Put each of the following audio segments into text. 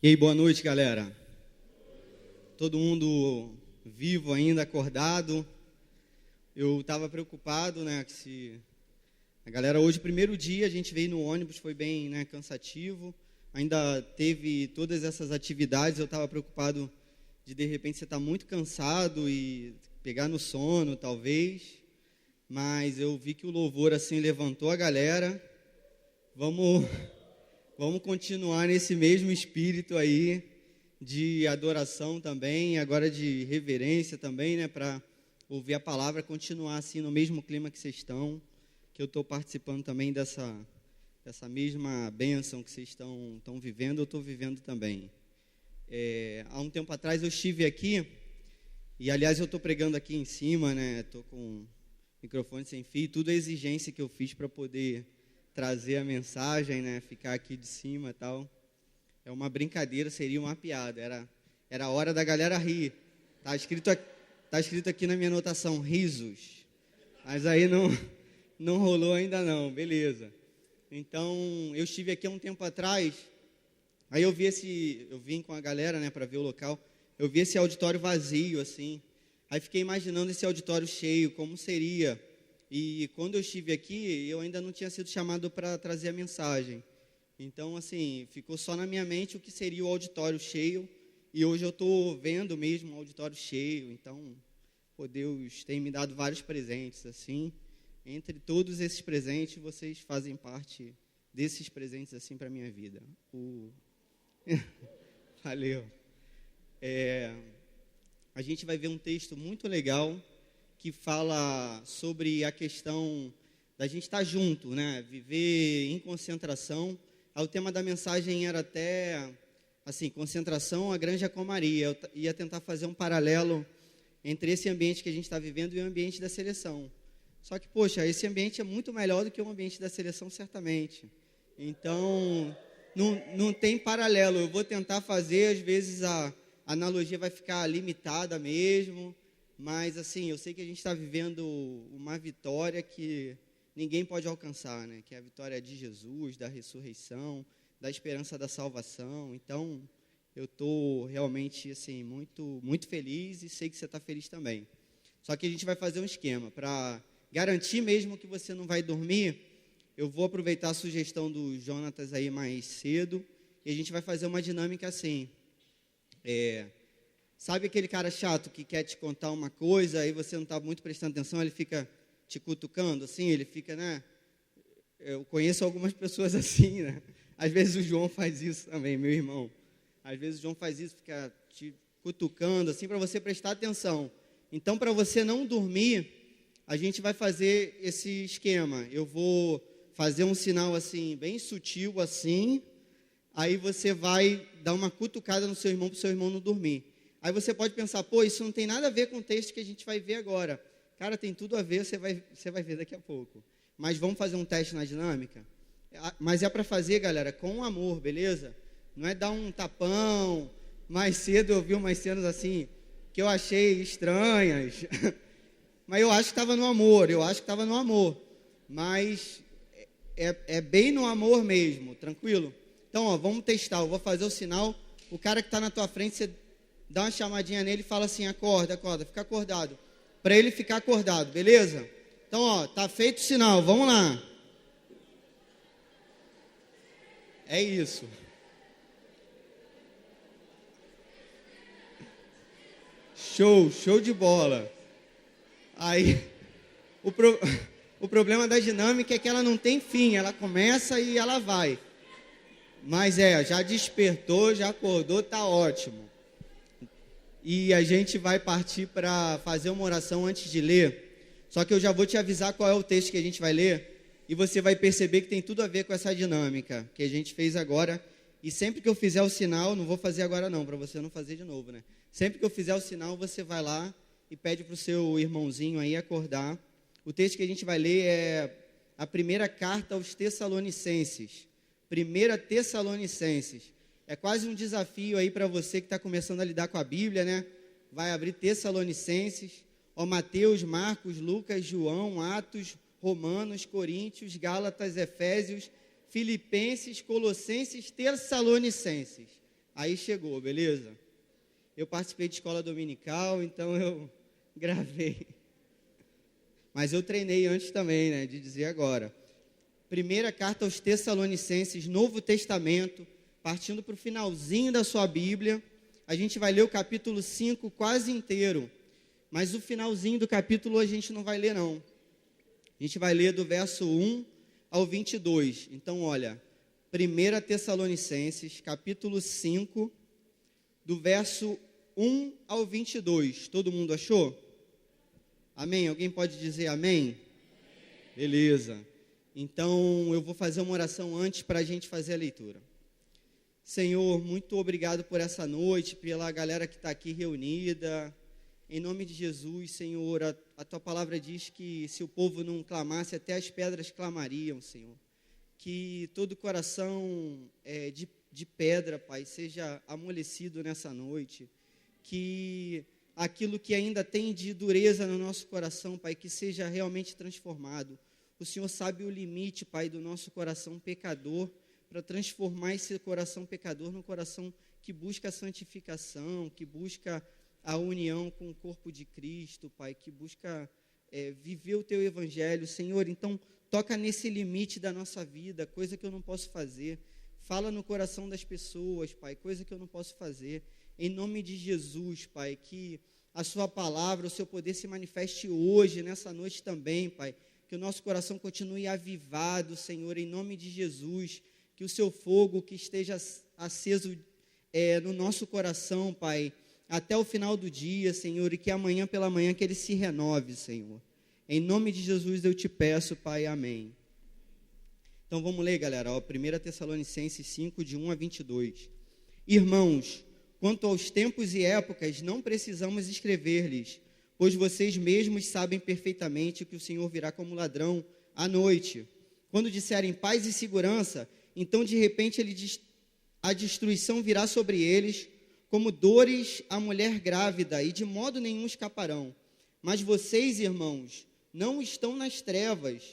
E aí, boa noite, galera. Todo mundo vivo ainda, acordado. Eu estava preocupado, né, que se... A galera, hoje, primeiro dia, a gente veio no ônibus, foi bem, né, cansativo. Ainda teve todas essas atividades, eu estava preocupado de repente, você está muito cansado e pegar no sono, talvez. Mas eu vi que o louvor, assim, levantou a galera. Vamos continuar nesse mesmo espírito aí de adoração também, agora de reverência também, né, para ouvir a palavra, continuar assim no mesmo clima que vocês estão, que eu estou participando também dessa mesma bênção que vocês estão vivendo, eu estou vivendo também. Há um tempo atrás eu estive aqui, e aliás eu estou pregando aqui em cima, né, estou com microfone sem fio, tudo é exigência que eu fiz para poder trazer a mensagem, né, ficar aqui de cima e tal. É uma brincadeira, seria uma piada, era a hora da galera rir. Tá escrito aqui na minha anotação, risos. Mas aí não rolou ainda não, beleza. Então, eu estive aqui há um tempo atrás, aí eu vim com a galera, né, para ver o local, eu vi esse auditório vazio, assim, aí fiquei imaginando esse auditório cheio, como seria. E quando eu estive aqui, eu ainda não tinha sido chamado para trazer a mensagem. Então, assim, ficou só na minha mente o que seria o auditório cheio. E hoje eu estou vendo mesmo o auditório cheio. Então, Deus tem me dado vários presentes, assim. Entre todos esses presentes, vocês fazem parte desses presentes, assim, para a minha vida. Valeu. A gente vai ver um texto muito legal que fala sobre a questão da gente estar junto, né? Viver em concentração. O tema da mensagem era até, assim, concentração, a Granja Comaria. Eu ia tentar fazer um paralelo entre esse ambiente que a gente está vivendo e o ambiente da seleção. Só que, poxa, esse ambiente é muito melhor do que o ambiente da seleção, certamente. Então, não tem paralelo. Eu vou tentar fazer, às vezes a analogia vai ficar limitada mesmo, mas, assim, eu sei que a gente está vivendo uma vitória que ninguém pode alcançar, né? Que é a vitória de Jesus, da ressurreição, da esperança da salvação. Então, eu estou realmente, assim, muito, muito feliz e sei que você está feliz também. Só que a gente vai fazer um esquema. Para garantir mesmo que você não vai dormir, eu vou aproveitar a sugestão do Jonatas aí mais cedo e a gente vai fazer uma dinâmica assim. Sabe aquele cara chato que quer te contar uma coisa, aí você não está muito prestando atenção, ele fica te cutucando, assim, ele fica, né? Eu conheço algumas pessoas assim, né? Às vezes o João faz isso também, meu irmão. Às vezes o João faz isso, fica te cutucando, assim, para você prestar atenção. Então, para você não dormir, a gente vai fazer esse esquema. Eu vou fazer um sinal, assim, bem sutil, assim, aí você vai dar uma cutucada no seu irmão, para o seu irmão não dormir. Aí você pode pensar, isso não tem nada a ver com o texto que a gente vai ver agora. Cara, tem tudo a ver, você vai ver daqui a pouco. Mas vamos fazer um teste na dinâmica? Mas é para fazer, galera, com amor, beleza? Não é dar um tapão. Mais cedo eu vi umas cenas assim, que eu achei estranhas. Mas eu acho que estava no amor, Mas é bem no amor mesmo, tranquilo? Então, vamos testar. Eu vou fazer o sinal. O cara que está na tua frente, você dá uma chamadinha nele e fala assim, acorda, fica acordado. Para ele ficar acordado, beleza? Então, tá feito o sinal, vamos lá. É isso. Show de bola. Aí, o problema da dinâmica é que ela não tem fim, ela começa e ela vai. Mas já despertou, já acordou, tá ótimo. E a gente vai partir para fazer uma oração antes de ler. Só que eu já vou te avisar qual é o texto que a gente vai ler. E você vai perceber que tem tudo a ver com essa dinâmica que a gente fez agora. E sempre que eu fizer o sinal, não vou fazer agora não, para você não fazer de novo, né? Sempre que eu fizer o sinal, você vai lá e pede para o seu irmãozinho aí acordar. O texto que a gente vai ler é a primeira carta aos Tessalonicenses. 1 Tessalonicenses. É quase um desafio aí para você que está começando a lidar com a Bíblia, né? Vai abrir Tessalonicenses, Mateus, Marcos, Lucas, João, Atos, Romanos, Coríntios, Gálatas, Efésios, Filipenses, Colossenses, Tessalonicenses. Aí chegou, beleza? Eu participei de escola dominical, então eu gravei. Mas eu treinei antes também, né, de dizer agora. Primeira carta aos Tessalonicenses, Novo Testamento, partindo para o finalzinho da sua Bíblia. A gente vai ler o capítulo 5 quase inteiro, mas o finalzinho do capítulo a gente não vai ler não. A gente vai ler do verso 1 ao 22. Então, olha, 1 Tessalonicenses, capítulo 5, do verso 1 ao 22. Todo mundo achou? Amém? Alguém pode dizer amém? Beleza. Então, eu vou fazer uma oração antes para a gente fazer a leitura. Senhor, muito obrigado por essa noite, pela galera que está aqui reunida. Em nome de Jesus, Senhor, a Tua palavra diz que se o povo não clamasse, até as pedras clamariam, Senhor. Que todo coração de pedra, Pai, seja amolecido nessa noite. Que aquilo que ainda tem de dureza no nosso coração, Pai, que seja realmente transformado. O Senhor sabe o limite, Pai, do nosso coração pecador, para transformar esse coração pecador num coração que busca a santificação, que busca a união com o corpo de Cristo, Pai, que busca viver o Teu Evangelho, Senhor. Então, toca nesse limite da nossa vida, coisa que eu não posso fazer. Fala no coração das pessoas, Pai, coisa que eu não posso fazer. Em nome de Jesus, Pai, que a Sua palavra, o Seu poder se manifeste hoje, nessa noite também, Pai. Que o nosso coração continue avivado, Senhor, em nome de Jesus. Que o Seu fogo que esteja aceso no nosso coração, Pai, até o final do dia, Senhor, e que amanhã pela manhã que ele se renove, Senhor. Em nome de Jesus eu te peço, Pai, amém. Então vamos ler, galera, 1 Tessalonicenses 5, de 1 a 22. Irmãos, quanto aos tempos e épocas, não precisamos escrever-lhes, pois vocês mesmos sabem perfeitamente que o Senhor virá como ladrão à noite. Quando disserem paz e segurança, então de repente a destruição virá sobre eles, como dores à mulher grávida, e de modo nenhum escaparão. Mas vocês, irmãos, não estão nas trevas,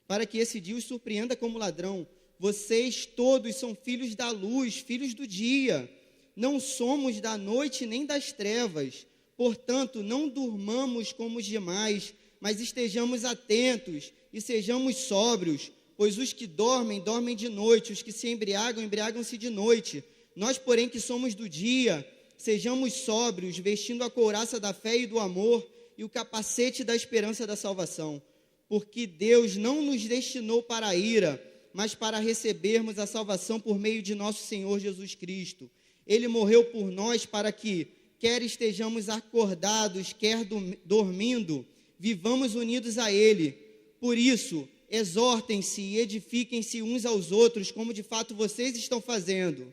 para que esse dia os surpreenda como ladrão. Vocês todos são filhos da luz, filhos do dia. Não somos da noite nem das trevas. Portanto, não durmamos como os demais, mas estejamos atentos e sejamos sóbrios. Pois os que dormem, dormem de noite, os que se embriagam, embriagam-se de noite. Nós, porém, que somos do dia, sejamos sóbrios, vestindo a couraça da fé e do amor e o capacete da esperança da salvação. Porque Deus não nos destinou para a ira, mas para recebermos a salvação por meio de nosso Senhor Jesus Cristo. Ele morreu por nós para que, quer estejamos acordados, quer dormindo, vivamos unidos a Ele. Por isso, exortem-se e edifiquem-se uns aos outros, como de fato vocês estão fazendo.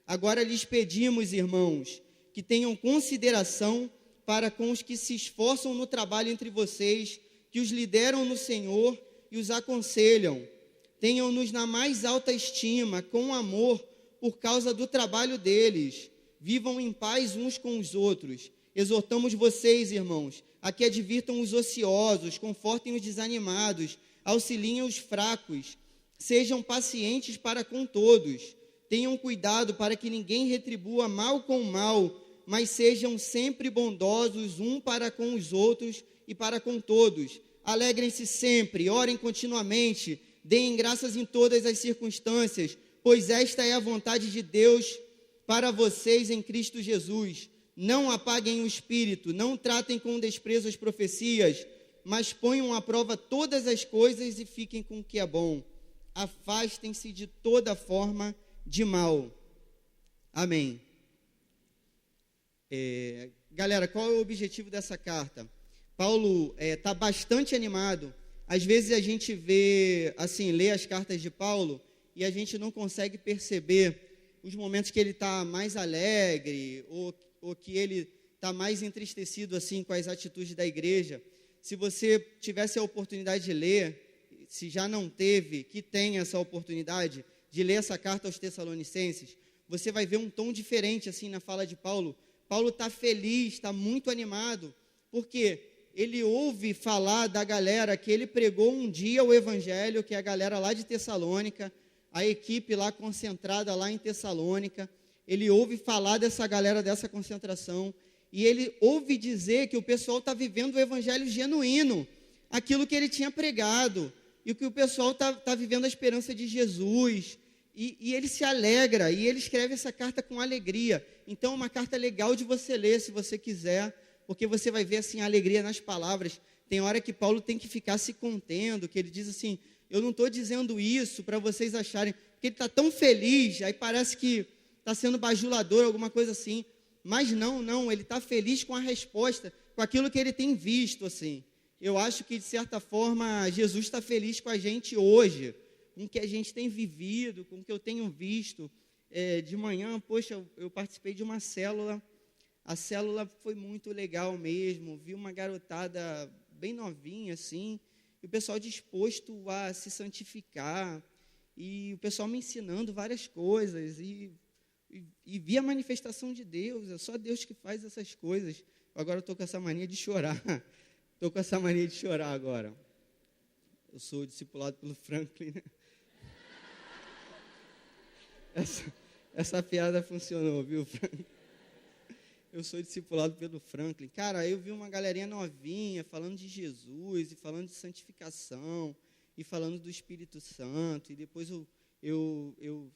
Agora lhes pedimos, irmãos, que tenham consideração para com os que se esforçam no trabalho entre vocês, que os lideram no Senhor e os aconselham. Tenham-nos na mais alta estima, com amor, por causa do trabalho deles. Vivam em paz uns com os outros. Exortamos vocês, irmãos, a que advirtam os ociosos, confortem os desanimados, auxiliem os fracos, sejam pacientes para com todos. Tenham cuidado para que ninguém retribua mal com mal, mas sejam sempre bondosos um para com os outros e para com todos. Alegrem-se sempre, orem continuamente, deem graças em todas as circunstâncias, pois esta é a vontade de Deus para vocês em Cristo Jesus. Não apaguem o espírito, não tratem com desprezo as profecias, mas ponham à prova todas as coisas e fiquem com o que é bom. Afastem-se de toda forma de mal. Amém. Galera, qual é o objetivo dessa carta? Paulo está bastante animado. Às vezes a gente vê, assim, lê as cartas de Paulo e a gente não consegue perceber os momentos que ele está mais alegre ou que ele está mais entristecido assim com as atitudes da igreja. Se você tivesse a oportunidade de ler, se já não teve, que tenha essa oportunidade de ler essa carta aos Tessalonicenses, você vai ver um tom diferente assim na fala de Paulo. Paulo está feliz, está muito animado, porque ele ouve falar da galera que ele pregou um dia o evangelho, que é a galera lá de Tessalônica, a equipe lá concentrada lá em Tessalônica. ele ouve falar dessa galera, dessa concentração, e ele ouve dizer que o pessoal está vivendo o evangelho genuíno, aquilo que ele tinha pregado, e que o pessoal está vivendo a esperança de Jesus, e ele se alegra, e ele escreve essa carta com alegria. Então, é uma carta legal de você ler, se você quiser, porque você vai ver assim, a alegria nas palavras. Tem hora que Paulo tem que ficar se contendo, que ele diz assim, eu não estou dizendo isso para vocês acharem, porque ele está tão feliz, aí parece que está sendo bajulador, alguma coisa assim, mas não, ele está feliz com a resposta, com aquilo que ele tem visto, assim. Eu acho que, de certa forma, Jesus está feliz com a gente hoje, com o que a gente tem vivido, com o que eu tenho visto. De manhã, poxa, eu participei de uma célula, a célula foi muito legal mesmo, vi uma garotada bem novinha, assim, e o pessoal disposto a se santificar, e o pessoal me ensinando várias coisas, e vi a manifestação de Deus, é só Deus que faz essas coisas. Agora eu estou com essa mania de chorar, agora. Eu sou discipulado pelo Franklin, né? Essa piada funcionou, viu, Franklin? Eu sou discipulado pelo Franklin. Cara, eu vi uma galerinha novinha falando de Jesus, e falando de santificação, e falando do Espírito Santo, e depois eu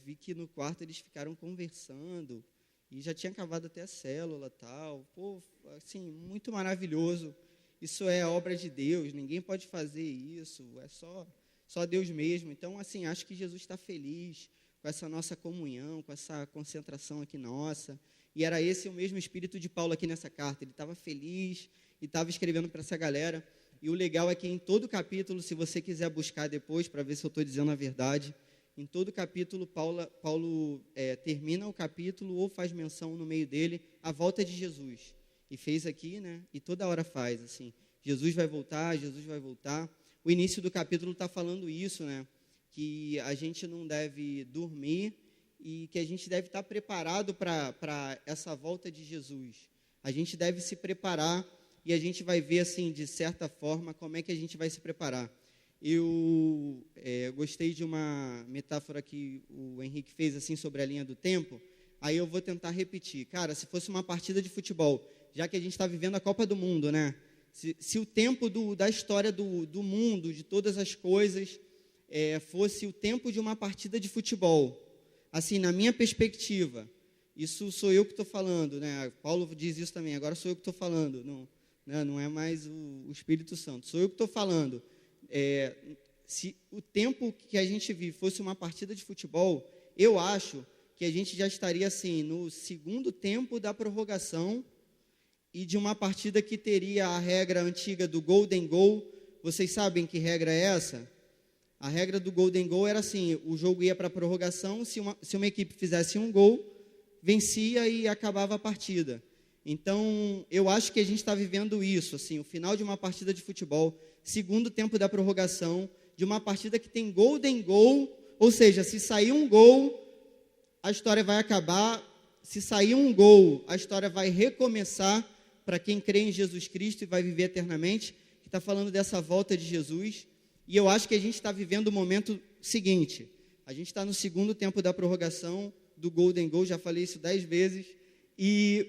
vi que no quarto eles ficaram conversando, e já tinha acabado até a célula e tal. Pô, assim, muito maravilhoso. Isso é obra de Deus, ninguém pode fazer isso, é só Deus mesmo. Então, assim, acho que Jesus está feliz com essa nossa comunhão, com essa concentração aqui nossa. E era esse o mesmo espírito de Paulo aqui nessa carta. Ele estava feliz e estava escrevendo para essa galera. E o legal é que em todo capítulo, se você quiser buscar depois, para ver se eu estou dizendo a verdade, em todo capítulo, Paulo termina o capítulo ou faz menção no meio dele à volta de Jesus. E fez aqui, né? E toda hora faz, assim, Jesus vai voltar, Jesus vai voltar. O início do capítulo está falando isso, né? Que a gente não deve dormir e que a gente deve estar preparado para essa volta de Jesus. A gente deve se preparar e a gente vai ver, assim, de certa forma, como é que a gente vai se preparar. Eu gostei de uma metáfora que o Henrique fez, assim, sobre a linha do tempo. Aí eu vou tentar repetir. Cara, se fosse uma partida de futebol, já que a gente está vivendo a Copa do Mundo, né? Se o tempo da história do mundo, de todas as coisas, fosse o tempo de uma partida de futebol, assim, na minha perspectiva, isso sou eu que estou falando, né? Paulo diz isso também, agora sou eu que estou falando, não é mais o Espírito Santo, sou eu que estou falando. Se o tempo que a gente vive fosse uma partida de futebol, eu acho que a gente já estaria, assim, no segundo tempo da prorrogação, e de uma partida que teria a regra antiga do Golden Goal. Vocês sabem que regra é essa? A regra do Golden Goal era assim, o jogo ia para a prorrogação, se uma equipe fizesse um gol, vencia e acabava a partida. Então, eu acho que a gente está vivendo isso, assim, o final de uma partida de futebol, segundo tempo da prorrogação, de uma partida que tem Golden Goal, ou seja, se sair um gol, a história vai acabar, se sair um gol, a história vai recomeçar, para quem crê em Jesus Cristo e vai viver eternamente, que está falando dessa volta de Jesus. E eu acho que a gente está vivendo o momento seguinte, a gente está no segundo tempo da prorrogação do Golden Goal, já falei isso 10 vezes, e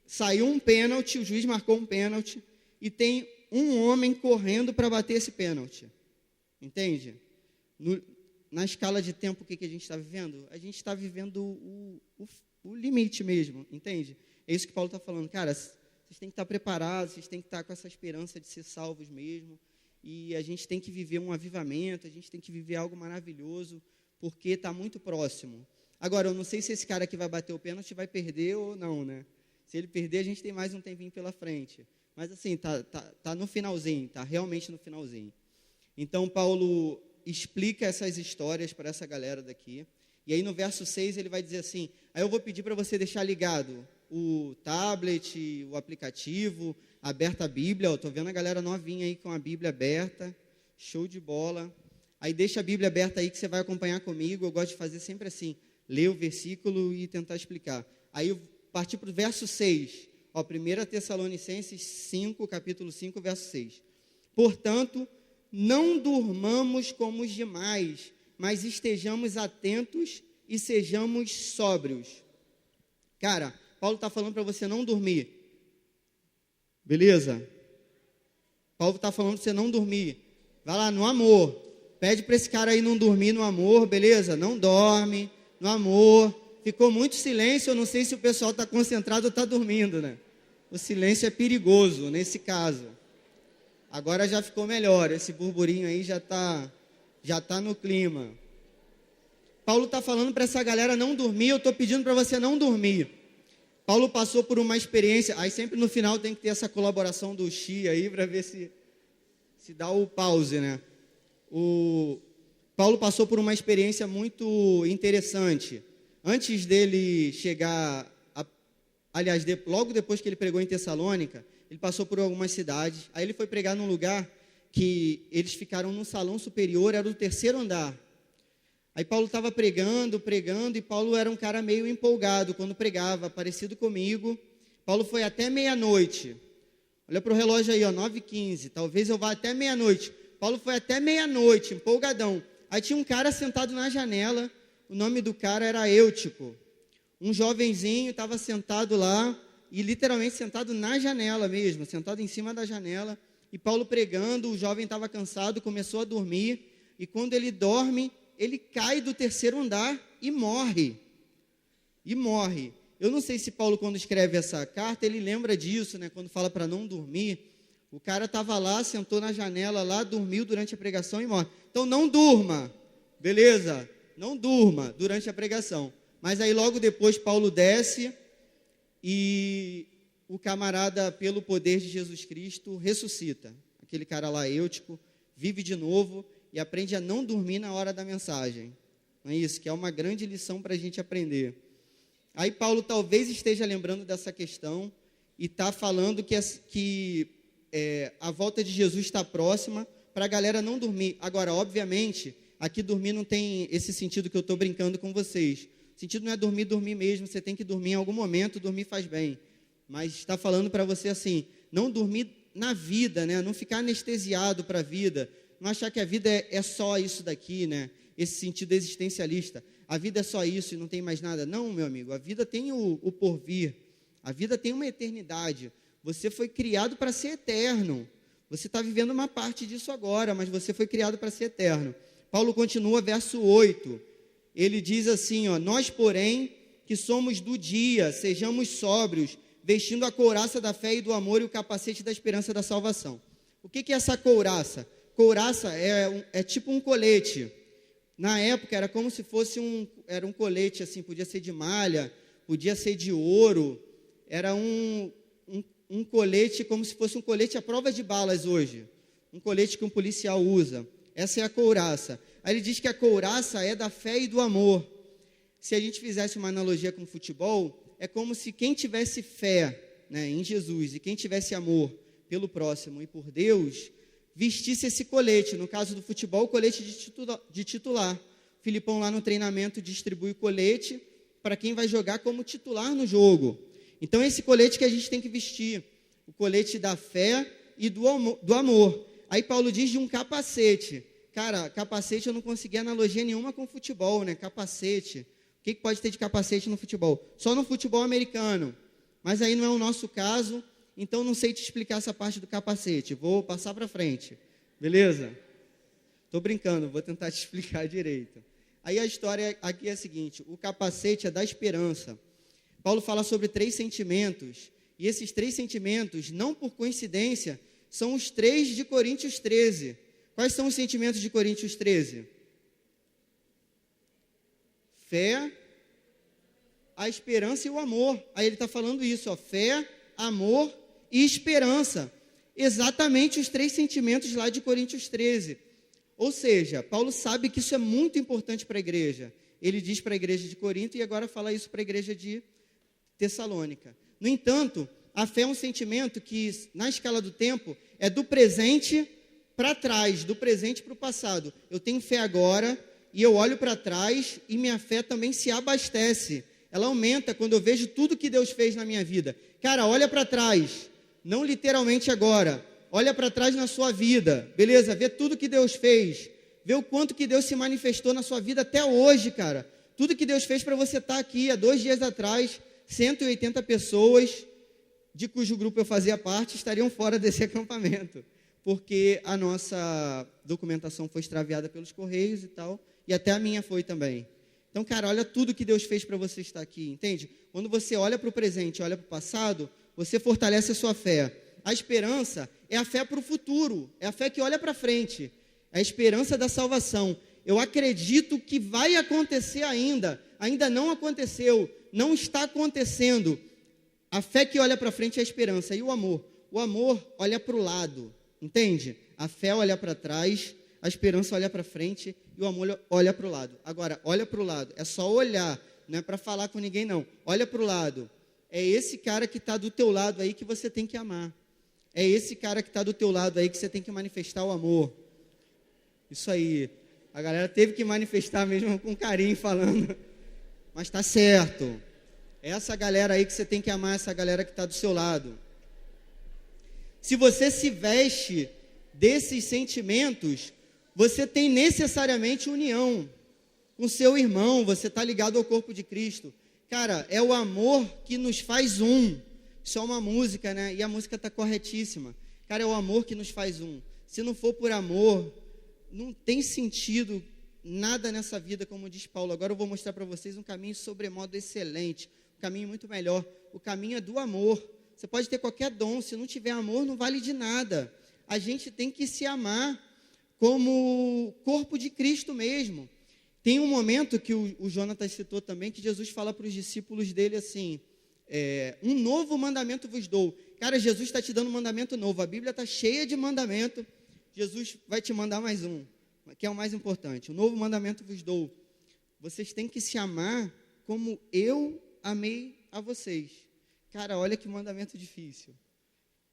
saiu um pênalti, o juiz marcou um pênalti, e tem um homem correndo para bater esse pênalti, entende? Na escala de tempo, o que a gente está vivendo? A gente está vivendo o limite mesmo, entende? É isso que Paulo está falando, cara, vocês têm que estar preparados, vocês têm que estar com essa esperança de ser salvos mesmo, e a gente tem que viver um avivamento, a gente tem que viver algo maravilhoso, porque está muito próximo. Agora, eu não sei se esse cara que vai bater o pênalti vai perder ou não, né? Se ele perder, a gente tem mais um tempinho pela frente. Mas assim, tá no finalzinho, tá realmente no finalzinho. Então, Paulo explica essas histórias para essa galera daqui, e aí no verso 6 ele vai dizer assim, aí eu vou pedir para você deixar ligado o tablet, o aplicativo, aberta a Bíblia. Estou vendo a galera novinha aí com a Bíblia aberta, show de bola. Aí deixa a Bíblia aberta aí que você vai acompanhar comigo. Eu gosto de fazer sempre assim, ler o versículo e tentar explicar. Aí eu parti para o verso 6, 1 Tessalonicenses 5, capítulo 5, verso 6. Portanto, não durmamos como os demais, mas estejamos atentos e sejamos sóbrios. Cara, Paulo está falando para você não dormir. Beleza? Paulo está falando para você não dormir. Vai lá, no amor. Pede para esse cara aí não dormir no amor, beleza? Não dorme, no amor. Ficou muito silêncio, eu não sei se o pessoal está concentrado ou está dormindo, né? O silêncio é perigoso nesse caso. Agora já ficou melhor, esse burburinho aí já tá no clima. Paulo está falando para essa galera não dormir, eu estou pedindo para você não dormir. Paulo passou por uma experiência, aí sempre no final tem que ter essa colaboração do Xi aí, para ver se dá o pause, né? O Paulo passou por uma experiência muito interessante. Antes dele chegar, logo depois que ele pregou em Tessalônica, ele passou por algumas cidades, aí ele foi pregar num lugar que eles ficaram num salão superior, era o 3º andar. Aí Paulo estava pregando, e Paulo era um cara meio empolgado quando pregava, parecido comigo. Paulo foi até meia-noite. Olha para o relógio aí, 9h15, talvez eu vá até meia-noite. Paulo foi até meia-noite, empolgadão. Aí tinha um cara sentado na janela, o nome do cara era Eutico. Um jovenzinho estava sentado lá, e literalmente sentado na janela mesmo, sentado em cima da janela, e Paulo pregando, o jovem estava cansado, começou a dormir, e quando ele dorme, ele cai do 3º andar e morre. Eu não sei se Paulo, quando escreve essa carta, ele lembra disso, né? Quando fala para não dormir, o cara estava lá, sentou na janela lá, dormiu durante a pregação e morre. Então não durma, beleza? Não durma durante a pregação. Mas aí logo depois Paulo desce e o camarada, pelo poder de Jesus Cristo, ressuscita. Aquele cara lá, Eutico, vive de novo e aprende a não dormir na hora da mensagem. Não é isso? Que é uma grande lição para a gente aprender. Aí Paulo talvez esteja lembrando dessa questão e está falando que a volta de Jesus está próxima para a galera não dormir. Agora, obviamente, aqui dormir não tem esse sentido que eu estou brincando com vocês. O sentido não é dormir mesmo, você tem que dormir em algum momento, dormir faz bem. Mas está falando para você assim, não dormir na vida, né? Não ficar anestesiado para a vida, não achar que a vida é só isso daqui, né? Esse sentido existencialista. A vida é só isso e não tem mais nada. Não, meu amigo, a vida tem o porvir. A vida tem uma eternidade. Você foi criado para ser eterno. Você está vivendo uma parte disso agora, mas você foi criado para ser eterno. Paulo continua, verso 8. Ele diz assim, nós, porém, que somos do dia, sejamos sóbrios, vestindo a couraça da fé e do amor e o capacete da esperança da salvação. O que é essa couraça? Couraça é tipo um colete. Na época era como se fosse um colete, assim, podia ser de malha, podia ser de ouro, era um colete como se fosse um colete à prova de balas hoje, um colete que um policial usa. Essa é a couraça. Aí ele diz que a couraça é da fé e do amor. Se a gente fizesse uma analogia com o futebol, é como se quem tivesse fé, né, em Jesus e quem tivesse amor pelo próximo e por Deus, vestisse esse colete. No caso do futebol, o colete de titular. O Filipão lá no treinamento distribui o colete para quem vai jogar como titular no jogo. Então, esse colete que a gente tem que vestir, o colete da fé e do amor. Aí Paulo diz de um capacete. Cara, capacete eu não consegui analogia nenhuma com futebol, né? Capacete. O que pode ter de capacete no futebol? Só no futebol americano. Mas aí não é o nosso caso, então não sei te explicar essa parte do capacete. Vou passar para frente. Beleza? Estou brincando, vou tentar te explicar direito. Aí a história aqui é a seguinte, o capacete é da esperança. Paulo fala sobre 3 sentimentos, e esses 3 sentimentos, não por coincidência, são os 3 de Coríntios 13. Quais são os sentimentos de Coríntios 13? Fé, a esperança e o amor. Aí ele está falando isso, fé, amor e esperança. Exatamente os 3 sentimentos lá de Coríntios 13. Ou seja, Paulo sabe que isso é muito importante para a igreja. Ele diz para a igreja de Corinto e agora fala isso para a igreja de Tessalônica. No entanto, a fé é um sentimento que, na escala do tempo, é do presente para trás, do presente para o passado. Eu tenho fé agora e eu olho para trás e minha fé também se abastece. Ela aumenta quando eu vejo tudo que Deus fez na minha vida. Cara, olha para trás, não literalmente agora. Olha para trás na sua vida, beleza? Vê tudo que Deus fez. Vê o quanto que Deus se manifestou na sua vida até hoje, cara. tudo que Deus fez para você estar aqui. Há 2 dias atrás, 180 pessoas, de cujo grupo eu fazia parte, estariam fora desse acampamento, porque a nossa documentação foi extraviada pelos correios e tal, e até a minha foi também. Então, cara, olha tudo que Deus fez para você estar aqui, entende? Quando você olha para o presente e olha para o passado, você fortalece a sua fé. A esperança é a fé para o futuro, é a fé que olha para frente, é a esperança da salvação. Eu acredito que vai acontecer ainda não aconteceu, não está acontecendo. A fé que olha para frente é a esperança. E o amor olha para o lado, entende? A fé olha para trás, a esperança olha para frente e o amor olha para o lado. Agora, olha para o lado, é só olhar, não é para falar com ninguém não. Olha para o lado, é esse cara que está do teu lado aí que você tem que amar. É esse cara que está do teu lado aí que você tem que manifestar o amor. Isso aí, a galera teve que manifestar mesmo com carinho falando, mas está certo. É essa galera aí que você tem que amar, essa galera que está do seu lado. Se você se veste desses sentimentos, você tem necessariamente união com seu irmão, você está ligado ao corpo de Cristo. Cara, é o amor que nos faz um. Isso é uma música, né? E a música está corretíssima. Cara, é o amor que nos faz um. Se não for por amor, não tem sentido nada nessa vida, como diz Paulo. Agora eu vou mostrar para vocês um caminho sobremodo excelente, um caminho muito melhor. O caminho é do amor. Você pode ter qualquer dom, se não tiver amor, não vale de nada. A gente tem que se amar como corpo de Cristo mesmo. Tem um momento que o Jonatas citou também, que Jesus fala para os discípulos dele assim, um novo mandamento vos dou. Cara, Jesus está te dando um mandamento novo. A Bíblia está cheia de mandamento. Jesus vai te mandar mais um, que é o mais importante. Um novo mandamento vos dou. Vocês têm que se amar como eu amei a vocês. Cara, olha que mandamento difícil.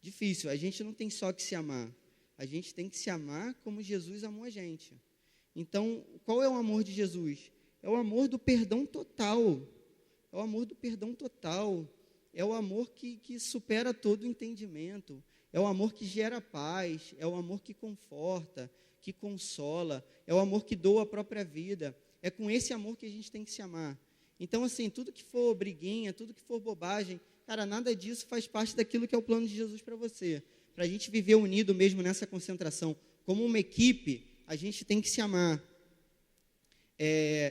Difícil. A gente não tem só que se amar. A gente tem que se amar como Jesus amou a gente. Então, qual é o amor de Jesus? É o amor do perdão total. É o amor do perdão total. É o amor que supera todo o entendimento. É o amor que gera paz. É o amor que conforta, que consola. É o amor que doa a própria vida. É com esse amor que a gente tem que se amar. Então, assim, tudo que for briguinha, tudo que for bobagem, cara, nada disso faz parte daquilo que é o plano de Jesus para você. Para a gente viver unido mesmo nessa concentração. Como uma equipe, a gente tem que se amar.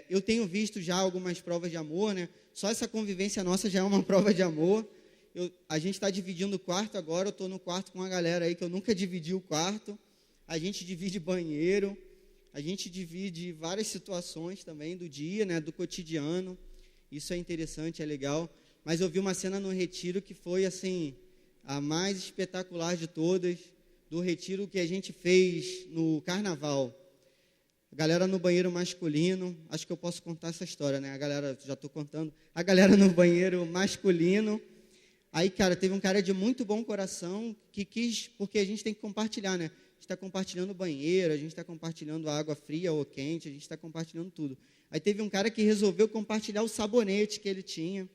Eu tenho visto já algumas provas de amor, né? Só essa convivência nossa já é uma prova de amor. A gente está dividindo o quarto agora, eu estou no quarto com uma galera aí que eu nunca dividi o quarto. A gente divide banheiro, a gente divide várias situações também do dia, né? Do cotidiano. Isso é interessante, é legal. Mas eu vi uma cena no retiro que foi, assim, a mais espetacular de todas, do retiro que a gente fez no carnaval. A galera no banheiro masculino, acho que eu posso contar essa história, né? A galera, já estou contando, a galera no banheiro masculino. Aí, cara, teve um cara de muito bom coração que quis, porque a gente tem que compartilhar, né? A gente está compartilhando o banheiro, a gente está compartilhando a água fria ou quente, a gente está compartilhando tudo. Aí teve um cara que resolveu compartilhar o sabonete que ele tinha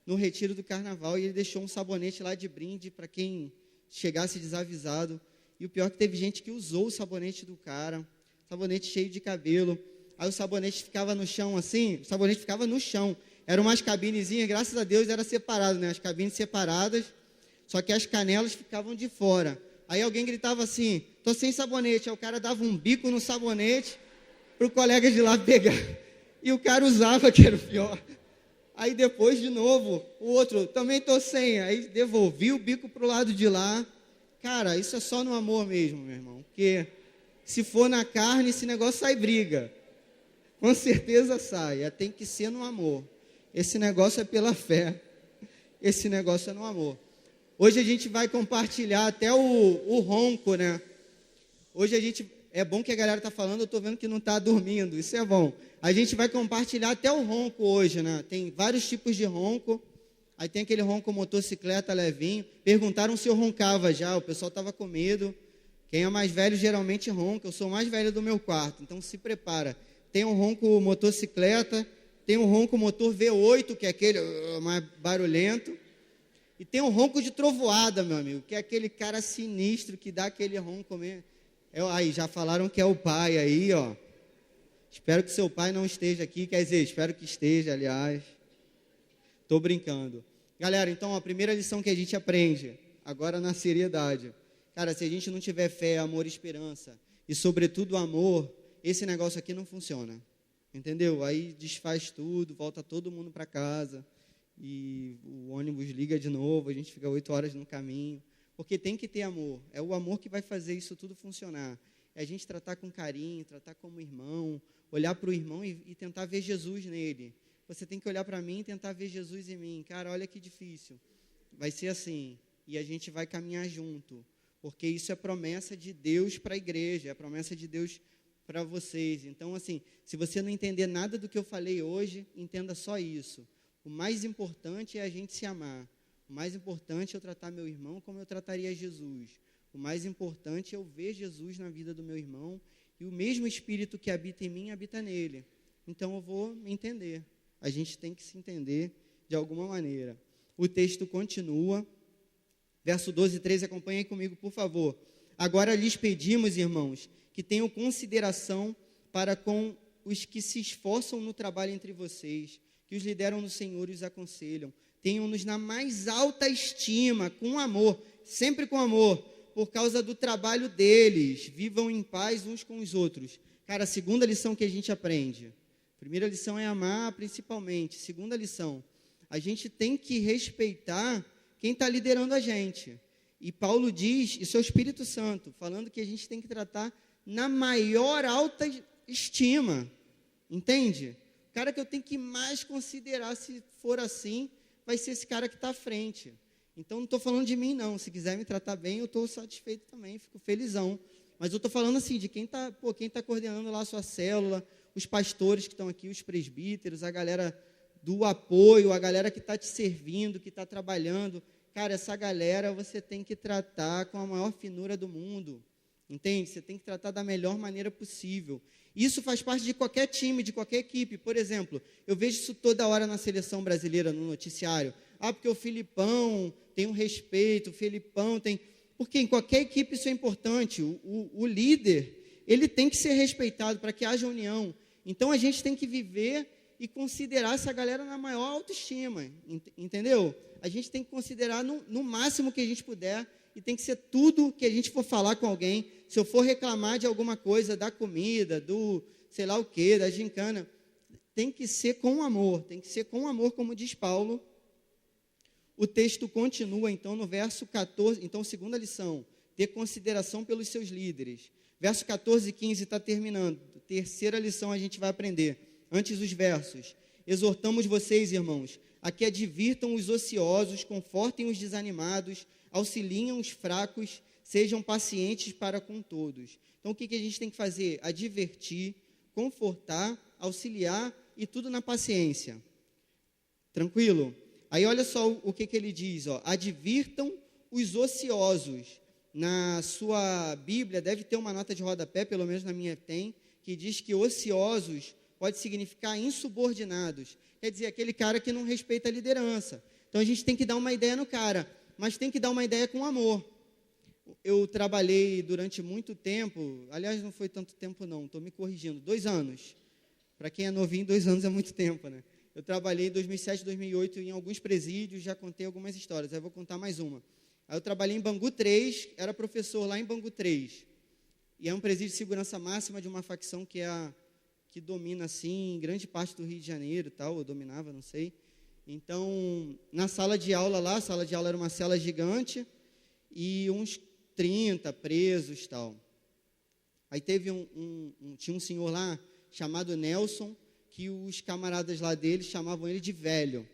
no retiro do carnaval, e ele deixou um sabonete lá de brinde para quem chegasse desavisado. E o pior é que teve gente que usou o sabonete do cara, sabonete cheio de cabelo. Aí o sabonete ficava no chão assim, o sabonete ficava no chão. Eram umas cabinezinhas, graças a Deus era separado, né? As cabines separadas, só que as canelas ficavam de fora. Aí alguém gritava assim, tô sem sabonete. Aí o cara dava um bico no sabonete para o colega de lá pegar. E o cara usava, que era o pior. Aí depois, de novo, o outro, também tô sem. Aí devolvi o bico pro lado de lá. Cara, isso é só no amor mesmo, meu irmão. Porque se for na carne, esse negócio sai briga. Com certeza sai. Tem que ser no amor. Esse negócio é pela fé. Esse negócio é no amor. Hoje a gente vai compartilhar até o ronco, né? Hoje a gente... É bom que a galera está falando, eu estou vendo que não está dormindo. Isso é bom. A gente vai compartilhar até o ronco hoje, né? Tem vários tipos de ronco. Aí tem aquele ronco motocicleta levinho. Perguntaram se eu roncava já. O pessoal estava com medo. Quem é mais velho geralmente ronca. Eu sou o mais velho do meu quarto, então se prepara. Tem um ronco motocicleta. Tem um ronco motor V8, que é aquele mais barulhento. E tem um ronco de trovoada, meu amigo, que é aquele cara sinistro que dá aquele ronco mesmo. Aí, já falaram que é o pai aí, ó. Espero que seu pai não esteja aqui, quer dizer, espero que esteja, aliás. Estou brincando. Galera, então a primeira lição que a gente aprende, agora na seriedade. Cara, se a gente não tiver fé, amor e esperança, e sobretudo amor, esse negócio aqui não funciona. Entendeu? Aí desfaz tudo, volta todo mundo para casa, e o ônibus liga de novo, a gente fica 8 horas no caminho. Porque tem que ter amor. É o amor que vai fazer isso tudo funcionar. É a gente tratar com carinho, tratar como irmão, olhar para o irmão e tentar ver Jesus nele. Você tem que olhar para mim e tentar ver Jesus em mim. Cara, olha que difícil. Vai ser assim. E a gente vai caminhar junto. Porque isso é promessa de Deus para a igreja. É promessa de Deus para vocês. Então, assim, se você não entender nada do que eu falei hoje, entenda só isso. O mais importante é a gente se amar. O mais importante é eu tratar meu irmão como eu trataria Jesus. O mais importante é eu ver Jesus na vida do meu irmão e o mesmo Espírito que habita em mim habita nele. Então eu vou me entender. A gente tem que se entender de alguma maneira. O texto continua. Verso 12 e 13, acompanhem comigo, por favor. Agora lhes pedimos, irmãos, que tenham consideração para com os que se esforçam no trabalho entre vocês, que os lideram no Senhor e os aconselham. Tenham-nos na mais alta estima, com amor, sempre com amor, por causa do trabalho deles. Vivam em paz uns com os outros. Cara, a segunda lição que a gente aprende. Primeira lição é amar, principalmente. Segunda lição, a gente tem que respeitar quem está liderando a gente. E Paulo diz, isso é o Espírito Santo, falando que a gente tem que tratar na maior alta estima. Entende? O cara que eu tenho que mais considerar, se for assim, vai ser esse cara que está à frente. Então, não estou falando de mim, não. Se quiser me tratar bem, eu estou satisfeito também, fico felizão. Mas eu estou falando assim, de quem está coordenando lá a sua célula, os pastores que estão aqui, os presbíteros, a galera do apoio, a galera que está te servindo, que está trabalhando. Cara, essa galera você tem que tratar com a maior finura do mundo. Entende? Você tem que tratar da melhor maneira possível. Isso faz parte de qualquer time, de qualquer equipe. Por exemplo, eu vejo isso toda hora na seleção brasileira, no noticiário. Ah, porque o Filipão tem um respeito, o Filipão tem... Porque em qualquer equipe isso é importante. O líder, ele tem que ser respeitado para que haja união. Então, a gente tem que viver e considerar essa galera na maior autoestima. Entendeu? A gente tem que considerar no máximo que a gente puder e tem que ser tudo que a gente for falar com alguém. Se eu for reclamar de alguma coisa, da comida, do sei lá o quê, da gincana, tem que ser com amor, como diz Paulo. O texto continua, então, no verso 14, então, segunda lição, ter consideração pelos seus líderes. Verso 14 e 15 está terminando, terceira lição a gente vai aprender. Antes os versos, exortamos vocês, irmãos, a que advirtam os ociosos, confortem os desanimados, auxiliem os fracos, sejam pacientes para com todos. Então, o que a gente tem que fazer? Advertir, confortar, auxiliar e tudo na paciência. Tranquilo? Aí, olha só o que ele diz. Ó, advirtam os ociosos. Na sua Bíblia, deve ter uma nota de rodapé, pelo menos na minha tem, que diz que ociosos pode significar insubordinados. Quer dizer, aquele cara que não respeita a liderança. Então, a gente tem que dar uma ideia no cara, mas tem que dar uma ideia com amor. Eu trabalhei durante muito tempo, aliás, não foi tanto tempo não, estou me corrigindo, 2 anos. Para quem é novinho, 2 anos é muito tempo, né? Eu trabalhei em 2007, 2008 em alguns presídios, já contei algumas histórias, aí vou contar mais uma. Aí eu trabalhei em Bangu 3, era professor lá em Bangu 3. E é um presídio de segurança máxima de uma facção que domina, assim, grande parte do Rio de Janeiro, tal, eu dominava, não sei. Então, na sala de aula lá, a sala de aula era uma cela gigante, e uns 30 presos, tal. Aí teve tinha um senhor lá, chamado Nelson, que os camaradas lá dele chamavam ele de velho.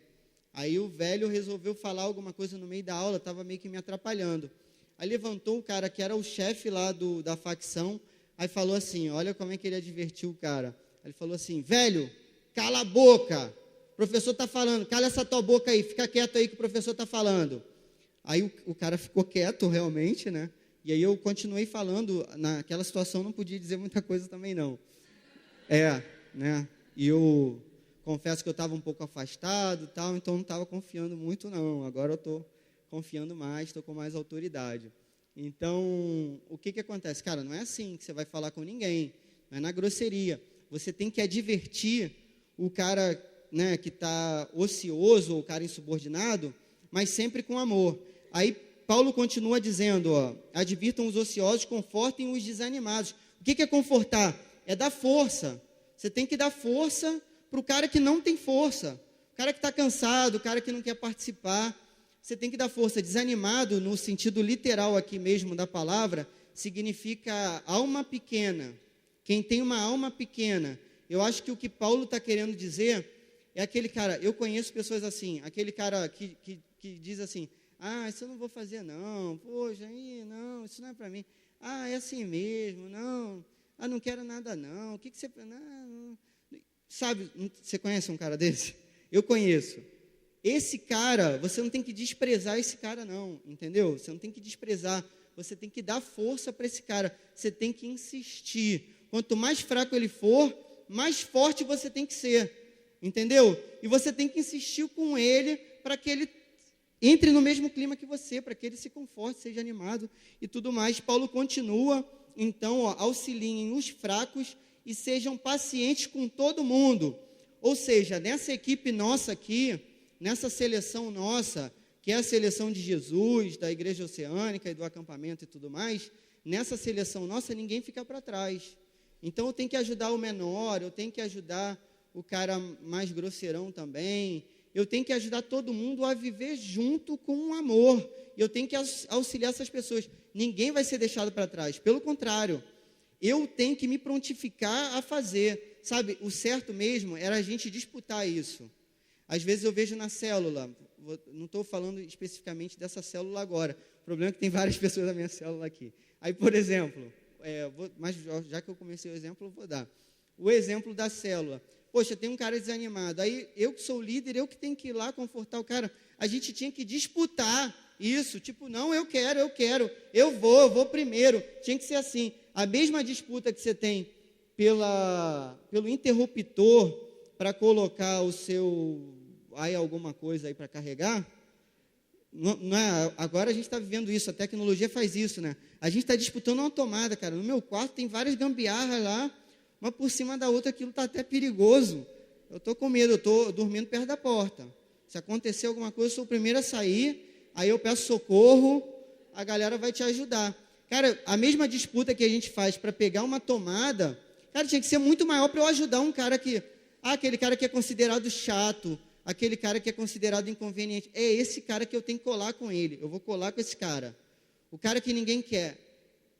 Aí o velho resolveu falar alguma coisa no meio da aula, estava meio que me atrapalhando. Aí levantou o cara que era o chefe lá da facção, aí falou assim, olha como é que ele advertiu o cara. Ele falou assim, velho, cala a boca, o professor está falando, cala essa tua boca aí, fica quieto aí que o professor está falando. Aí o cara ficou quieto realmente, né? E aí eu continuei falando, naquela situação não podia dizer muita coisa também não. Né? E eu confesso que eu estava um pouco afastado, tal, então não estava confiando muito não. Agora eu estou confiando mais, estou com mais autoridade. Então, o que acontece? Cara, não é assim que você vai falar com ninguém, não é na grosseria. você tem que advertir o cara, né, que está ocioso ou o cara insubordinado, mas sempre com amor. Aí Paulo continua dizendo, advirtam os ociosos, confortem os desanimados. O que é confortar? É dar força. Você tem que dar força para o cara que não tem força. O cara que está cansado, o cara que não quer participar. Você tem que dar força. Desanimado, no sentido literal aqui mesmo da palavra, significa alma pequena. Quem tem uma alma pequena. Eu acho que o que Paulo está querendo dizer é aquele cara, eu conheço pessoas assim, aquele cara que diz assim, isso eu não vou fazer não, poxa, aí não, isso não é para mim. É assim mesmo, não, não quero nada não, o que você... Não. Sabe, você conhece um cara desse? Eu conheço. Esse cara, você não tem que desprezar esse cara não, entendeu? Você não tem que desprezar, você tem que dar força para esse cara, você tem que insistir. Quanto mais fraco ele for, mais forte você tem que ser, entendeu? E você tem que insistir com ele para que ele entre no mesmo clima que você, para que ele se conforte, seja animado e tudo mais. Paulo continua, então, auxiliem os fracos e sejam pacientes com todo mundo. Ou seja, nessa equipe nossa aqui, nessa seleção nossa, que é a seleção de Jesus, da Igreja Oceânica e do acampamento e tudo mais, nessa seleção nossa ninguém fica para trás. Então eu tenho que ajudar o menor, eu tenho que ajudar o cara mais grosseirão também, eu tenho que ajudar todo mundo a viver junto com um amor, eu tenho que auxiliar essas pessoas, ninguém vai ser deixado para trás, pelo contrário, eu tenho que me prontificar a fazer, sabe, o certo mesmo era a gente disputar isso. Às vezes eu vejo na célula, não estou falando especificamente dessa célula agora, o problema é que tem várias pessoas na minha célula aqui, aí por exemplo, mas já que eu comecei o exemplo, eu vou dar. O exemplo da célula. Poxa, tem um cara desanimado. Aí, eu que sou líder, eu que tenho que ir lá confortar o cara. A gente tinha que disputar isso. Tipo, não, eu quero. Eu vou primeiro. Tinha que ser assim. A mesma disputa que você tem pelo interruptor para colocar o seu... Aí, alguma coisa aí para carregar... Não é, agora a gente está vivendo isso, a tecnologia faz isso, né? A gente está disputando uma tomada, cara. No meu quarto tem várias gambiarras lá, uma por cima da outra, aquilo está até perigoso. Eu estou com medo, eu estou dormindo perto da porta. Se acontecer alguma coisa, eu sou o primeiro a sair, aí eu peço socorro, a galera vai te ajudar. Cara, a mesma disputa que a gente faz para pegar uma tomada, cara, tinha que ser muito maior para eu ajudar um cara que... aquele cara que é considerado chato, aquele cara que é considerado inconveniente, é esse cara que eu tenho que colar com ele, eu vou colar com esse cara. O cara que ninguém quer,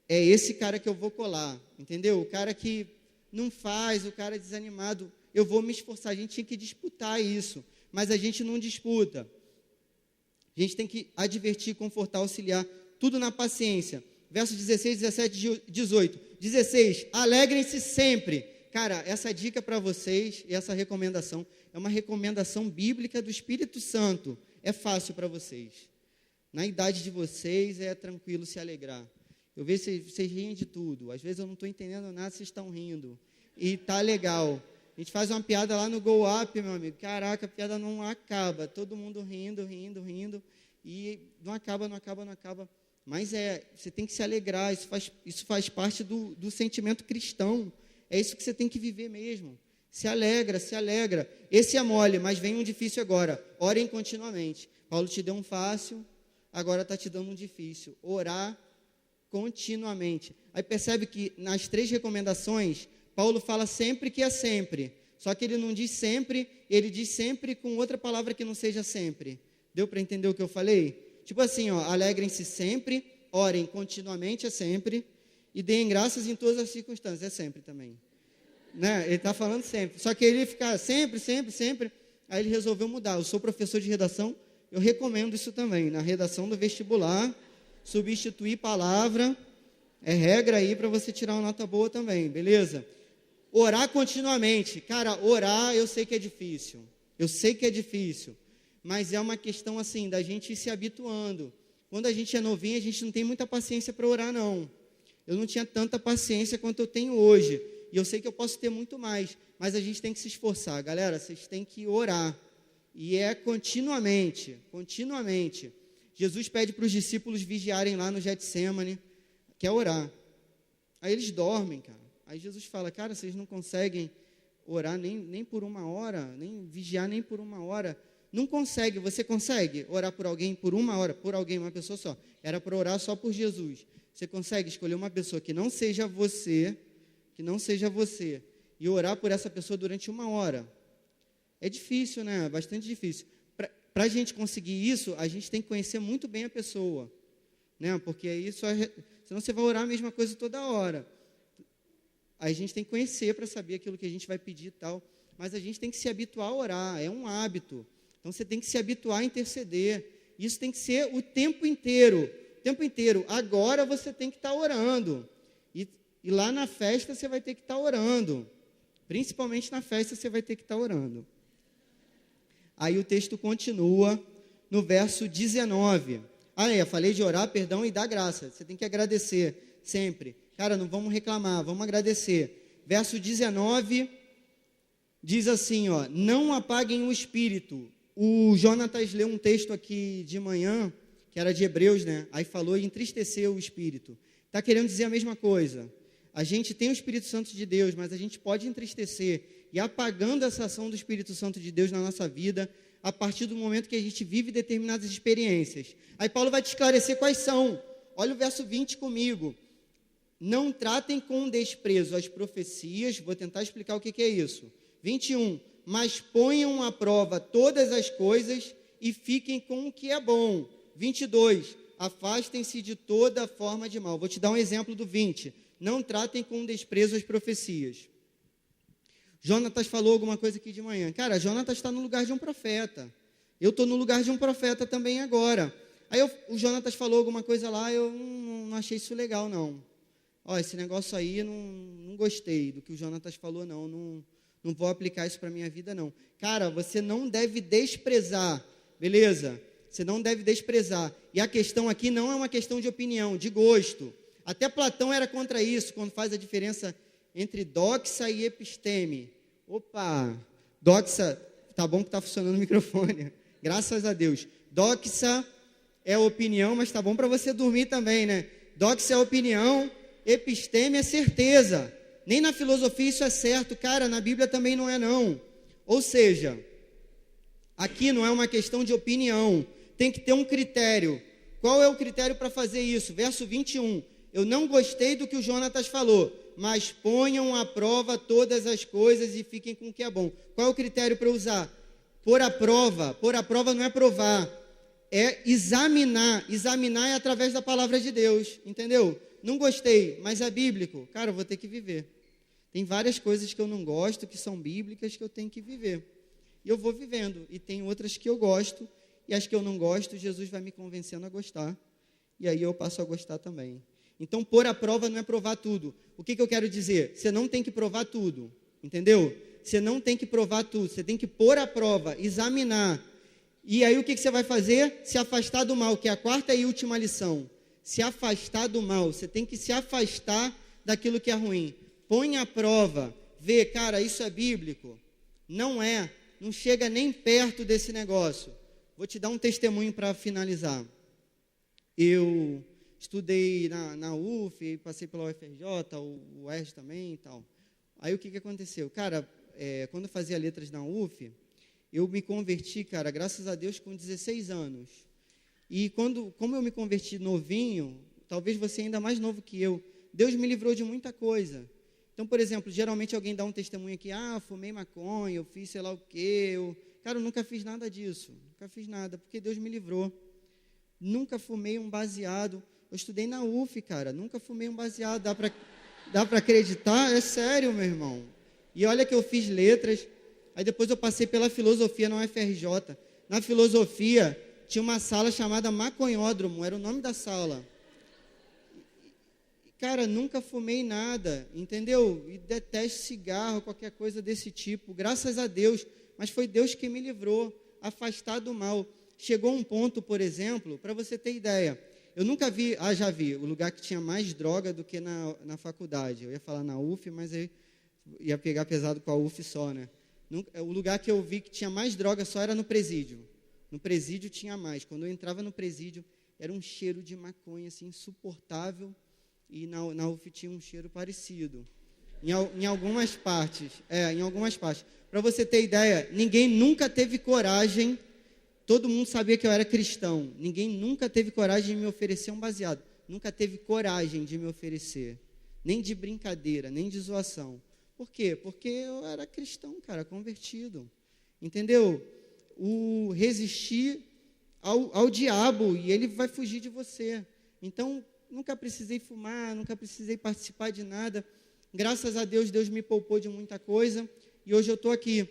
é esse cara que eu vou colar, entendeu? O cara que não faz, o cara desanimado, eu vou me esforçar, a gente tinha que disputar isso, mas a gente não disputa. A gente tem que advertir, confortar, auxiliar, tudo na paciência. Versos 16, 17, 18. 16, alegrem-se sempre. Cara, essa dica para vocês, e essa recomendação, é uma recomendação bíblica do Espírito Santo. É fácil para vocês. Na idade de vocês, é tranquilo se alegrar. Eu vejo vocês riem de tudo. Às vezes eu não estou entendendo nada, vocês estão rindo. E tá legal. A gente faz uma piada lá no Go Up, meu amigo. Caraca, a piada não acaba. Todo mundo rindo. E não acaba. Mas você tem que se alegrar. Isso faz parte do sentimento cristão. É isso que você tem que viver mesmo. Se alegra. Esse é mole, mas vem um difícil agora. Orem continuamente. Paulo te deu um fácil, agora está te dando um difícil. Orar continuamente. Aí percebe que nas 3 recomendações, Paulo fala sempre que é sempre. Só que ele não diz sempre, ele diz sempre com outra palavra que não seja sempre. Deu para entender o que eu falei? Tipo assim, alegrem-se sempre, orem continuamente, é sempre, e deem graças em todas as circunstâncias, é sempre também. Né? Ele está falando sempre. Só que ele fica sempre. Aí ele resolveu mudar. Eu sou professor de redação, eu recomendo isso também. Na redação do vestibular, substituir palavra, é regra aí para você tirar uma nota boa também, beleza? Orar continuamente. Cara, orar eu sei que é difícil. Mas é uma questão assim, da gente ir se habituando. Quando a gente é novinho, a gente não tem muita paciência para orar, não. Eu não tinha tanta paciência quanto eu tenho hoje. E eu sei que eu posso ter muito mais, mas a gente tem que se esforçar. Galera, vocês têm que orar. E é continuamente. Jesus pede para os discípulos vigiarem lá no Getsêmani, que é orar. Aí eles dormem, cara. Aí Jesus fala, cara, vocês não conseguem orar nem por uma hora, nem vigiar nem por uma hora. Não consegue. Você consegue orar por alguém por uma hora? Por alguém, uma pessoa só. Era para orar só por Jesus. Você consegue escolher uma pessoa que não seja você, e orar por essa pessoa durante uma hora? É difícil, né? Bastante difícil. Para a gente conseguir isso, a gente tem que conhecer muito bem a pessoa, né? Porque aí senão você vai orar a mesma coisa toda hora. A gente tem que conhecer para saber aquilo que a gente vai pedir e tal. Mas a gente tem que se habituar a orar, é um hábito. Então você tem que se habituar a interceder. Isso tem que ser o tempo inteiro. O tempo inteiro. Agora você tem que estar orando. E lá na festa você vai ter que estar orando. Principalmente na festa você vai ter que estar orando. Aí o texto continua no verso 19. Eu falei de orar, perdão, e dar graça. Você tem que agradecer sempre. Cara, não vamos reclamar, vamos agradecer. Verso 19 diz assim, não apaguem o espírito. O Jonatas leu um texto aqui de manhã, que era de Hebreus, né? Aí falou e entristeceu o espírito. Está querendo dizer a mesma coisa. A gente tem o Espírito Santo de Deus, mas a gente pode entristecer e apagando essa ação do Espírito Santo de Deus na nossa vida, a partir do momento que a gente vive determinadas experiências. Aí Paulo vai te esclarecer quais são. Olha o verso 20 comigo. Não tratem com desprezo as profecias, vou tentar explicar o que é isso. 21, mas ponham à prova todas as coisas e fiquem com o que é bom. 22, afastem-se de toda forma de mal. Vou te dar um exemplo do 20. Não tratem com desprezo as profecias. Jonatas falou alguma coisa aqui de manhã. Cara, Jonatas está no lugar de um profeta. Eu estou no lugar de um profeta também agora. Aí o Jonatas falou alguma coisa lá, eu não achei isso legal, não. Esse negócio aí, não gostei do que o Jonatas falou, não vou aplicar isso para a minha vida, não. Cara, você não deve desprezar, beleza? Você não deve desprezar. E a questão aqui não é uma questão de opinião, de gosto. Até Platão era contra isso, quando faz a diferença entre doxa e episteme. Opa, doxa, tá bom que está funcionando o microfone, graças a Deus. Doxa é opinião, mas tá bom para você dormir também, né? Doxa é opinião, episteme é certeza. Nem na filosofia isso é certo, cara, na Bíblia também não é não. Ou seja, aqui não é uma questão de opinião, tem que ter um critério. Qual é o critério para fazer isso? Verso 21, eu não gostei do que o Jonatas falou, mas ponham à prova todas as coisas e fiquem com o que é bom. Qual é o critério para usar? Pôr à prova não é provar, é examinar. Examinar é através da palavra de Deus, entendeu? Não gostei, mas é bíblico. Cara, eu vou ter que viver. Tem várias coisas que eu não gosto, que são bíblicas, que eu tenho que viver. E eu vou vivendo. E tem outras que eu gosto, e as que eu não gosto, Jesus vai me convencendo a gostar. E aí eu passo a gostar também. Então, pôr à prova não é provar tudo. O que eu quero dizer? Você não tem que provar tudo, entendeu? Você não tem que provar tudo, você tem que pôr à prova, examinar. E aí o que você vai fazer? Se afastar do mal, que é a quarta e última lição. Se afastar do mal, você tem que se afastar daquilo que é ruim. Põe à prova, vê, cara, isso é bíblico? Não é, não chega nem perto desse negócio. Vou te dar um testemunho para finalizar. Eu estudei na UF, passei pela UFRJ, o UERJ também e tal. Aí o que aconteceu? Cara, quando eu fazia letras na UF, eu me converti, cara, graças a Deus, com 16 anos. E como eu me converti novinho, talvez você ainda mais novo que eu, Deus me livrou de muita coisa. Então, por exemplo, geralmente alguém dá um testemunho aqui, fumei maconha, eu fiz sei lá o quê. Cara, eu nunca fiz nada disso, nunca fiz nada, porque Deus me livrou. Nunca fumei um baseado. Eu estudei na UF, cara, nunca fumei um baseado. Dá para acreditar? É sério, meu irmão. E olha que eu fiz letras, aí depois eu passei pela filosofia na UFRJ. Na filosofia, tinha uma sala chamada Maconhódromo, era o nome da sala. Cara, nunca fumei nada, entendeu? E detesto cigarro, qualquer coisa desse tipo, graças a Deus. Mas foi Deus que me livrou, afastar do mal. Chegou um ponto, por exemplo, para você ter ideia, eu nunca vi, já vi, o lugar que tinha mais droga do que na faculdade. Eu ia falar na UF, mas aí ia pegar pesado com a UF só, né? O lugar que eu vi que tinha mais droga só era no presídio. No presídio tinha mais. Quando eu entrava no presídio, era um cheiro de maconha, assim, insuportável, e na UF tinha um cheiro parecido. Em algumas partes. Em algumas partes. Para você ter ideia, ninguém nunca teve coragem, todo mundo sabia que eu era cristão, ninguém nunca teve coragem de me oferecer um baseado. Nunca teve coragem de me oferecer. Nem de brincadeira, nem de zoação. Por quê? Porque eu era cristão, cara, convertido. Entendeu? Resistir ao diabo e ele vai fugir de você. Então, nunca precisei fumar, nunca precisei participar de nada. Graças a Deus, Deus me poupou de muita coisa e hoje eu estou aqui.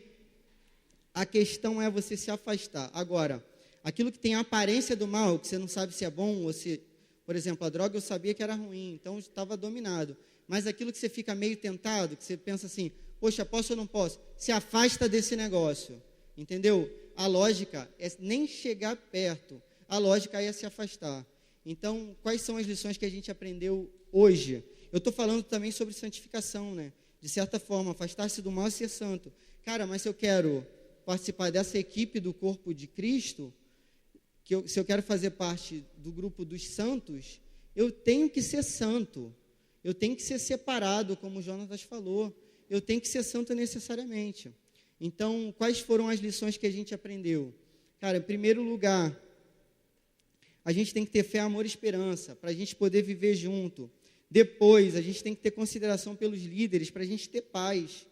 A questão é você se afastar. Agora, aquilo que tem a aparência do mal, que você não sabe se é bom ou se... Por exemplo, a droga eu sabia que era ruim, então estava dominado. Mas aquilo que você fica meio tentado, que você pensa assim, poxa, posso ou não posso? Se afasta desse negócio, entendeu? A lógica é nem chegar perto, a lógica é se afastar. Então, quais são as lições que a gente aprendeu hoje? Eu estou falando também sobre santificação, né? De certa forma, afastar-se do mal e ser santo. Cara, mas se eu quero participar dessa equipe do corpo de Cristo, se eu quero fazer parte do grupo dos santos, eu tenho que ser santo. Eu tenho que ser separado, como o Jonatas falou. Eu tenho que ser santo necessariamente. Então, quais foram as lições que a gente aprendeu? Cara, em primeiro lugar, a gente tem que ter fé, amor e esperança, para a gente poder viver junto. Depois, a gente tem que ter consideração pelos líderes, para a gente ter paz.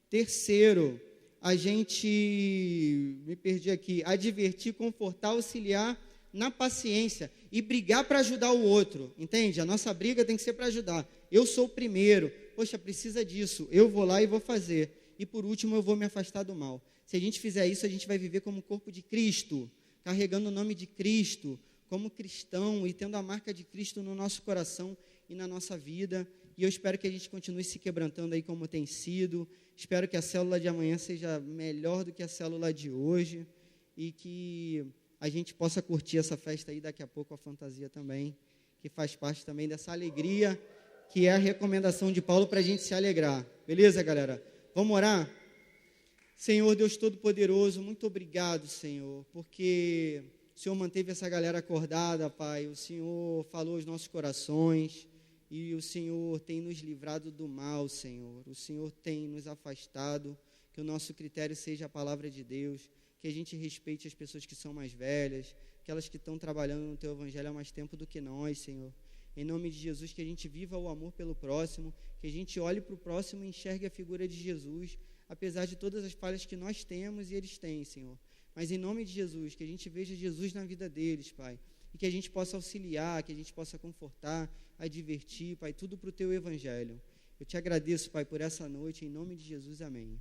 Terceiro, a gente, me perdi aqui, advertir, confortar, auxiliar na paciência e brigar para ajudar o outro, entende? A nossa briga tem que ser para ajudar. Eu sou o primeiro, poxa, precisa disso, eu vou lá e vou fazer. E por último, eu vou me afastar do mal. Se a gente fizer isso, a gente vai viver como corpo de Cristo, carregando o nome de Cristo, como cristão e tendo a marca de Cristo no nosso coração e na nossa vida. E eu espero que a gente continue se quebrantando aí como tem sido. Espero que a célula de amanhã seja melhor do que a célula de hoje e que a gente possa curtir essa festa aí daqui a pouco, a fantasia também, que faz parte também dessa alegria, que é a recomendação de Paulo para a gente se alegrar. Beleza, galera? Vamos orar? Senhor, Deus Todo-Poderoso, muito obrigado, Senhor, porque o Senhor manteve essa galera acordada, Pai. O Senhor falou aos nossos corações. E o Senhor tem nos livrado do mal, Senhor. O Senhor tem nos afastado. Que o nosso critério seja a palavra de Deus. Que a gente respeite as pessoas que são mais velhas. Aquelas que estão trabalhando no Teu Evangelho há mais tempo do que nós, Senhor. Em nome de Jesus, que a gente viva o amor pelo próximo. Que a gente olhe para o próximo e enxergue a figura de Jesus. Apesar de todas as falhas que nós temos e eles têm, Senhor. Mas em nome de Jesus, que a gente veja Jesus na vida deles, Pai. E que a gente possa auxiliar, que a gente possa confortar, advertir, Pai, tudo para o Teu Evangelho. Eu te agradeço, Pai, por essa noite, em nome de Jesus, amém.